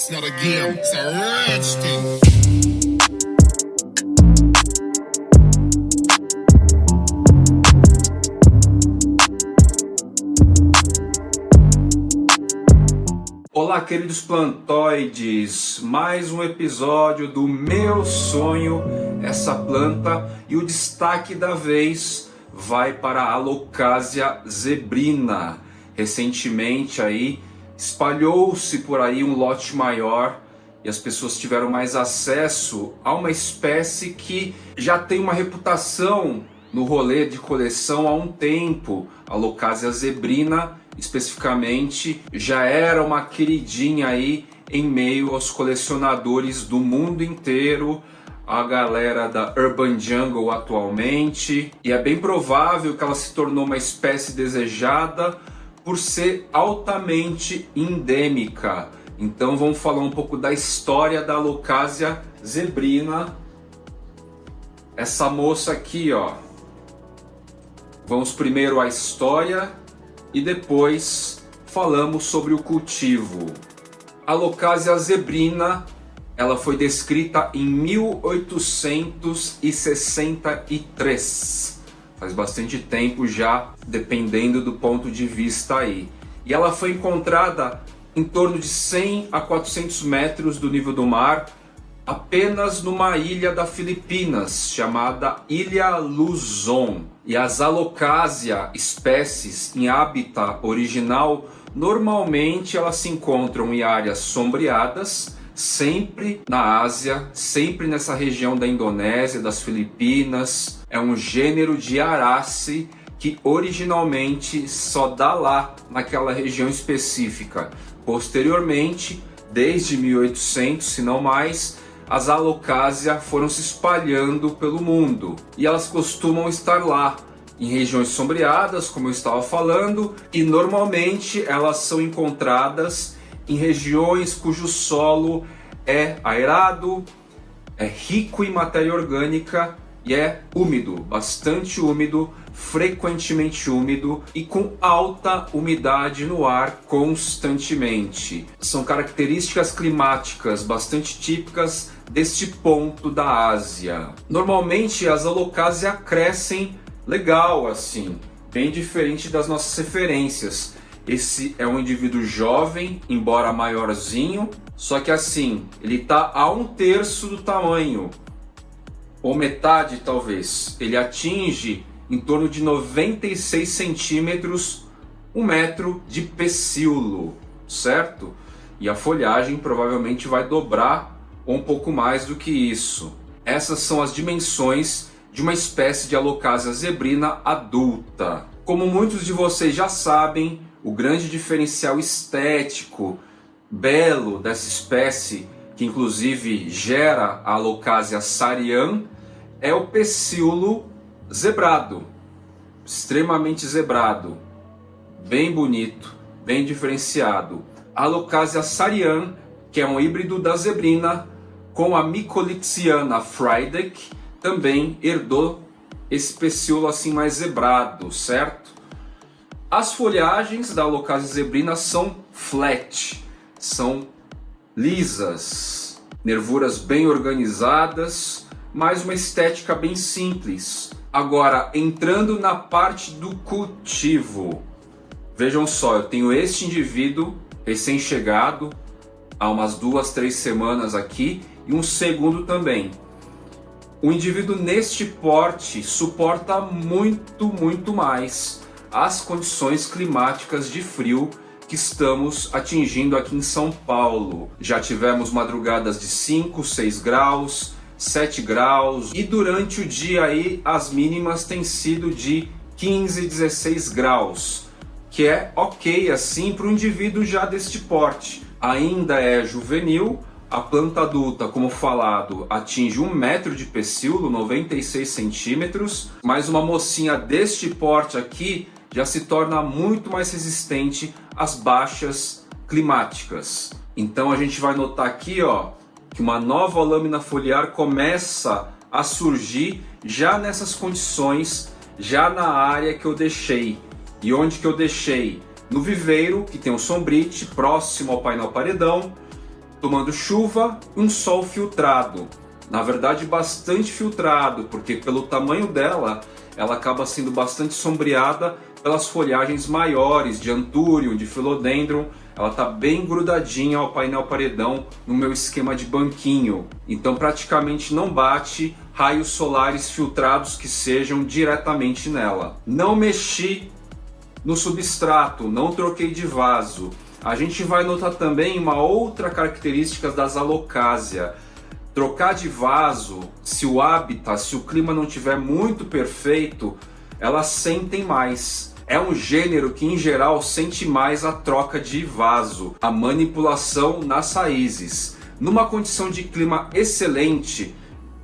It's not a game, it's a rich thing. Olá, queridos plantoides, mais um episódio do Meu Sonho, essa planta, e o destaque da vez vai para a Alocasia zebrina. Recentemente aí espalhou-se por aí um lote maior e as pessoas tiveram mais acesso a uma espécie que já tem uma reputação no rolê de coleção há um tempo. A Alocasia zebrina, especificamente, já era uma queridinha aí em meio aos colecionadores do mundo inteiro, a galera da Urban Jungle atualmente, e é bem provável que ela se tornou uma espécie desejada por ser altamente endêmica. Então vamos falar um pouco da história da Alocasia zebrina. Essa moça aqui, ó. Vamos primeiro à história e depois falamos sobre o cultivo. A Alocasia zebrina, ela foi descrita em 1863. Faz bastante tempo já, dependendo do ponto de vista aí. E ela foi encontrada em torno de 100 a 400 metros do nível do mar, apenas numa ilha da Filipinas, chamada Ilha Luzon. E as Alocasia espécies em hábitat original, normalmente elas se encontram em áreas sombreadas, sempre na Ásia, sempre nessa região da Indonésia, das Filipinas. É um gênero de arace que originalmente só dá lá, naquela região específica. Posteriormente, desde 1800, se não mais, as Alocasia foram se espalhando pelo mundo e elas costumam estar lá em regiões sombreadas, como eu estava falando, e normalmente elas são encontradas em regiões cujo solo é aerado, é rico em matéria orgânica e é úmido, bastante úmido, frequentemente úmido e com alta umidade no ar constantemente. São características climáticas bastante típicas deste ponto da Ásia. Normalmente as Alocasia crescem legal assim, bem diferente das nossas referências. Esse é um indivíduo jovem, embora maiorzinho, só que assim, ele está a 1/3 do tamanho, ou metade talvez. Ele atinge em torno de 96 centímetros, 1 metro de pecíolo, certo? E a folhagem provavelmente vai dobrar ou um pouco mais do que isso. Essas são as dimensões de uma espécie de Alocasia zebrina adulta. Como muitos de vocês já sabem, o grande diferencial estético, belo dessa espécie, que inclusive gera a Alocasia Sarian, é o pecíolo zebrado, extremamente zebrado, bem bonito, bem diferenciado. A Alocasia Sarian, que é um híbrido da zebrina, com a Mycolitziana Friedeck, também herdou esse pecíolo assim mais zebrado, certo? As folhagens da Alocasia zebrina são flat, são lisas, nervuras bem organizadas, mas uma estética bem simples. Agora, entrando na parte do cultivo, vejam só, eu tenho este indivíduo recém-chegado, há umas 2, 3 semanas aqui, e um segundo também. O indivíduo neste porte suporta muito mais as condições climáticas de frio que estamos atingindo aqui em São Paulo. Já tivemos madrugadas de 5, 6 graus, 7 graus, e durante o dia aí as mínimas têm sido de 15, 16 graus, que é ok assim para um indivíduo já deste porte. Ainda é juvenil, a planta adulta, como falado, atinge 1 metro de pecíolo, 96 centímetros, mas uma mocinha deste porte aqui já se torna muito mais resistente às baixas climáticas. Então a gente vai notar aqui, ó, que uma nova lâmina foliar começa a surgir já nessas condições, já na área que eu deixei. E onde que eu deixei? No viveiro, que tem um sombrite próximo ao painel paredão, tomando chuva e um sol filtrado. Na verdade, bastante filtrado, porque pelo tamanho dela, ela acaba sendo bastante sombreada pelas folhagens maiores de Anthurium, de Philodendron. Ela está bem grudadinha ao painel paredão no meu esquema de banquinho. Então praticamente não bate raios solares filtrados que sejam diretamente nela. Não mexi no substrato, não troquei de vaso. A gente vai notar também uma outra característica das Alocasia. Trocar de vaso, se o habitat, se o clima não estiver muito perfeito, elas sentem mais. É um gênero que em geral sente mais a troca de vaso, a manipulação nas raízes. Numa condição de clima excelente,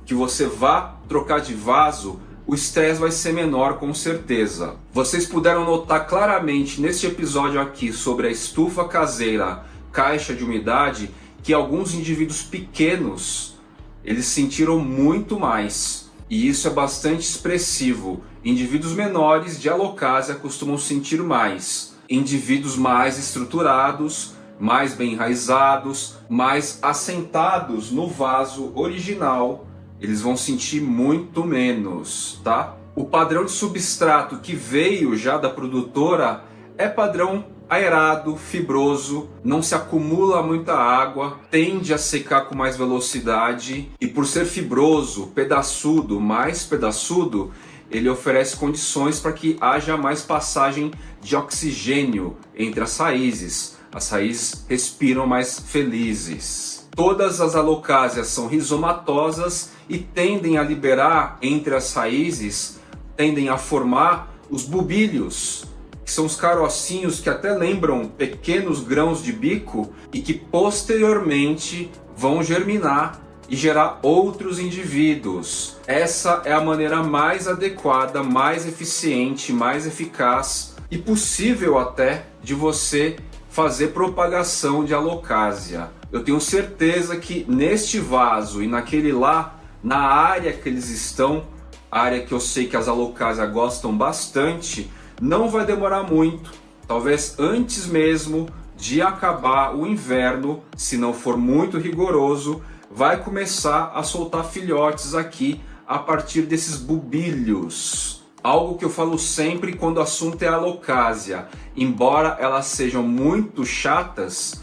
que você vá trocar de vaso, o estresse vai ser menor com certeza. Vocês puderam notar claramente neste episódio aqui sobre a estufa caseira caixa de umidade que alguns indivíduos pequenos eles sentiram muito mais, e isso é bastante expressivo. Indivíduos menores de Alocasia costumam sentir mais. Indivíduos mais estruturados, mais bem enraizados, mais assentados no vaso original, eles vão sentir muito menos, tá? O padrão de substrato que veio já da produtora é padrão aerado, fibroso, não se acumula muita água, tende a secar com mais velocidade e por ser fibroso, pedaçudo, mais pedaçudo, ele oferece condições para que haja mais passagem de oxigênio entre as raízes. As raízes respiram mais felizes. Todas as Alocasias são rizomatosas e tendem a liberar entre as raízes, tendem a formar os bulbílios, que são os carocinhos que até lembram pequenos grãos de bico e que posteriormente vão germinar e gerar outros indivíduos. Essa é a maneira mais adequada, mais eficiente, mais eficaz e possível até de você fazer propagação de Alocasia. Eu tenho certeza que neste vaso e naquele lá, na área que eles estão, área que eu sei que as Alocasia gostam bastante, não vai demorar muito, talvez antes mesmo de acabar o inverno, se não for muito rigoroso, vai começar a soltar filhotes aqui a partir desses bulbílios. Algo que eu falo sempre quando o assunto é Alocasia, embora elas sejam muito chatas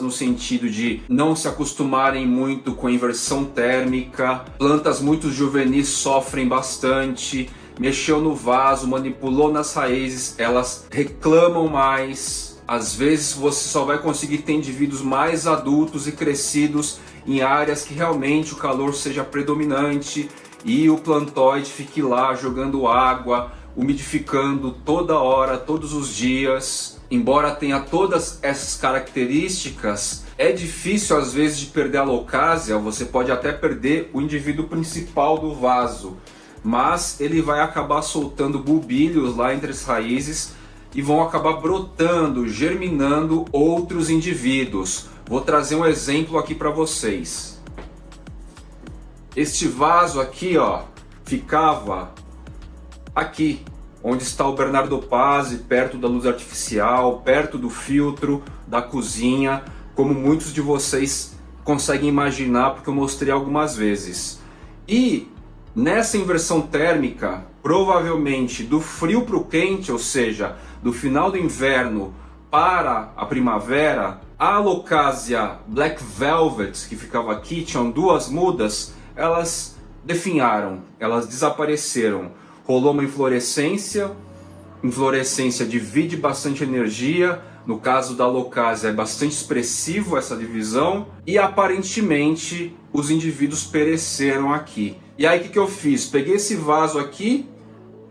no sentido de não se acostumarem muito com a inversão térmica, plantas muito juvenis sofrem bastante, mexeu no vaso, manipulou nas raízes, elas reclamam mais. Às vezes você só vai conseguir ter indivíduos mais adultos e crescidos em áreas que realmente o calor seja predominante e o plantóide fique lá jogando água, umidificando toda hora, todos os dias. Embora tenha todas essas características, é difícil às vezes de perder a Alocasia, você pode até perder o indivíduo principal do vaso, mas ele vai acabar soltando bulbílios lá entre as raízes e vão acabar brotando, germinando outros indivíduos. Vou trazer um exemplo aqui para vocês. Este vaso aqui, ó, ficava aqui, onde está o Bernardo Pazzi, perto da luz artificial, perto do filtro da cozinha, como muitos de vocês conseguem imaginar, porque eu mostrei algumas vezes. E nessa inversão térmica, provavelmente do frio para o quente, ou seja, do final do inverno para a primavera, a Alocasia Black Velvet, que ficava aqui, tinham duas mudas, elas definharam, elas desapareceram. Rolou uma inflorescência divide bastante energia, no caso da Alocasia é bastante expressivo essa divisão, e aparentemente os indivíduos pereceram aqui. E aí o que eu fiz? Peguei esse vaso aqui,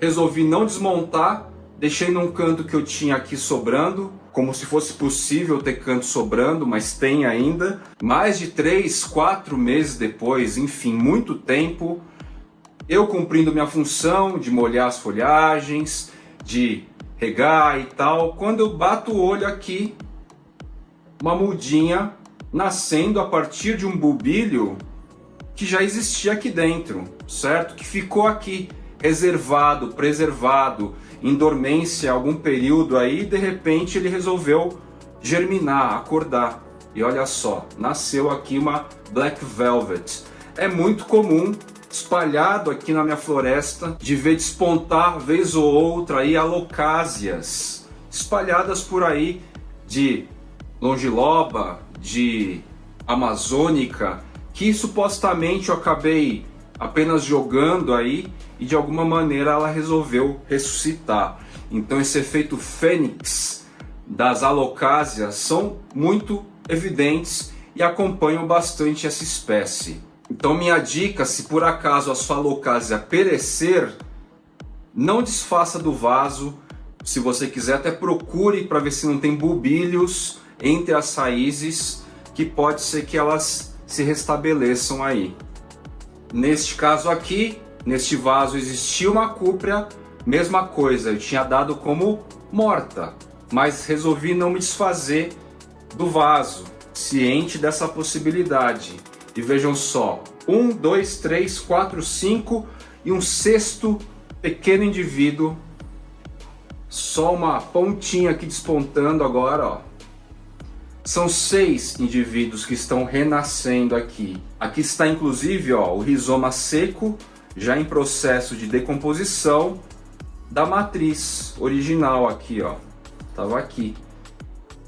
resolvi não desmontar, deixei num canto que eu tinha aqui sobrando, como se fosse possível ter canto sobrando, mas tem ainda. Mais de 3, 4 meses depois, enfim, muito tempo, eu cumprindo minha função de molhar as folhagens, de regar e tal, quando eu bato o olho aqui, uma mudinha nascendo a partir de um bulbílio que já existia aqui dentro, certo? Que ficou aqui, reservado, preservado, em dormência algum período aí, de repente ele resolveu germinar, acordar. e olha só, nasceu aqui uma Black Velvet. É muito comum, espalhado aqui na minha floresta, de ver despontar vez ou outra aí alocásias espalhadas por aí, de longiloba, de amazônica, que supostamente eu acabei apenas jogando aí e de alguma maneira ela resolveu ressuscitar. Então esse efeito fênix das alocásias são muito evidentes e acompanham bastante essa espécie. Então minha dica, se por acaso a sua alocásia perecer, não desfaça do vaso. Se você quiser, até procure para ver se não tem bulbilhos entre as raízes, que pode ser que elas se restabeleçam aí. Neste caso aqui, neste vaso existia uma cúprea, mesma coisa, eu tinha dado como morta, mas resolvi não me desfazer do vaso, ciente dessa possibilidade. E vejam só, 1, 2, 3, 4, 5 e um sexto pequeno indivíduo. Só uma pontinha aqui despontando agora, ó. São 6 indivíduos que estão renascendo aqui. Aqui está inclusive, ó, o rizoma seco, já em processo de decomposição da matriz original aqui, ó. Tava aqui.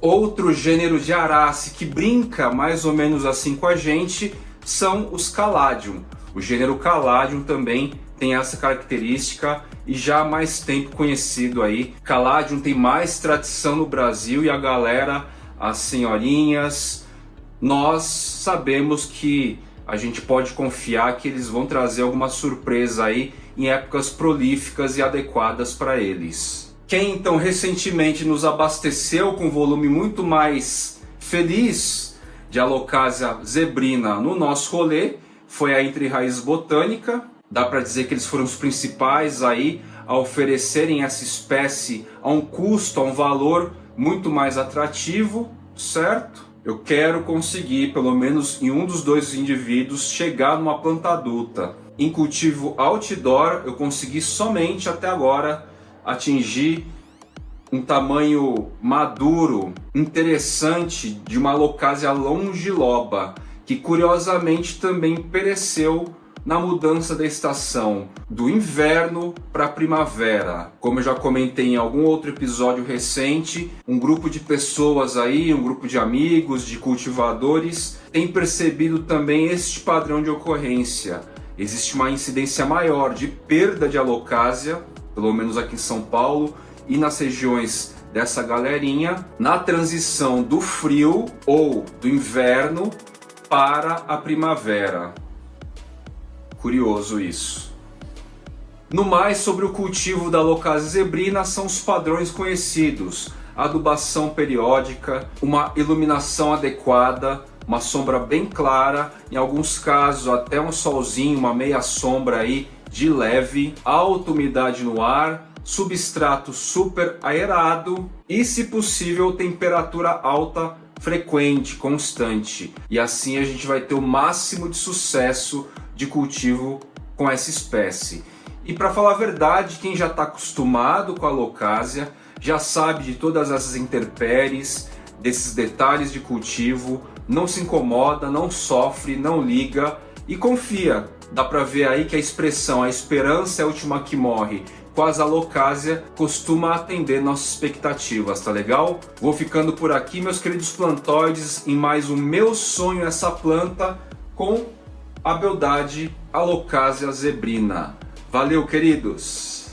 Outro gênero de arace que brinca mais ou menos assim com a gente são os Caladium. O gênero Caladium também tem essa característica e já há mais tempo conhecido aí. Caladium tem mais tradição no Brasil e a galera, as senhorinhas, nós sabemos que a gente pode confiar que eles vão trazer alguma surpresa aí em épocas prolíficas e adequadas para eles. Quem então recentemente nos abasteceu com volume muito mais feliz de Alocasia zebrina no nosso rolê foi a Entre Raiz Botânica. Dá para dizer que eles foram os principais aí a oferecerem essa espécie a um custo, a um valor muito mais atrativo, certo? Eu quero conseguir, pelo menos em um dos 2 indivíduos, chegar numa planta adulta. Em cultivo outdoor, eu consegui somente até agora atingir um tamanho maduro, interessante, de uma Alocasia longiloba, que curiosamente também pereceu na mudança da estação do inverno para a primavera. Como eu já comentei em algum outro episódio recente, um grupo de pessoas aí, um grupo de amigos, de cultivadores, tem percebido também este padrão de ocorrência. Existe uma incidência maior de perda de Alocasia, pelo menos aqui em São Paulo e nas regiões dessa galerinha, na transição do frio ou do inverno para a primavera. Curioso isso. No mais, sobre o cultivo da Alocasia zebrina, são os padrões conhecidos: adubação periódica, uma iluminação adequada, uma sombra bem clara, em alguns casos até um solzinho, uma meia sombra aí de leve, alta umidade no ar, substrato super aerado e, se possível, temperatura alta frequente, constante. E assim a gente vai ter o máximo de sucesso de cultivo com essa espécie. E para falar a verdade, quem já está acostumado com a Alocasia já sabe de todas essas intempéries, desses detalhes de cultivo, não se incomoda, não sofre, não liga e confia. Dá para ver aí que a expressão "a esperança é a última que morre" com as Alocasia costuma atender nossas expectativas, tá legal? Vou ficando por aqui, meus queridos plantoides, em mais um Meu Sonho Essa Planta com a beldade Alocasia zebrina. Valeu, queridos!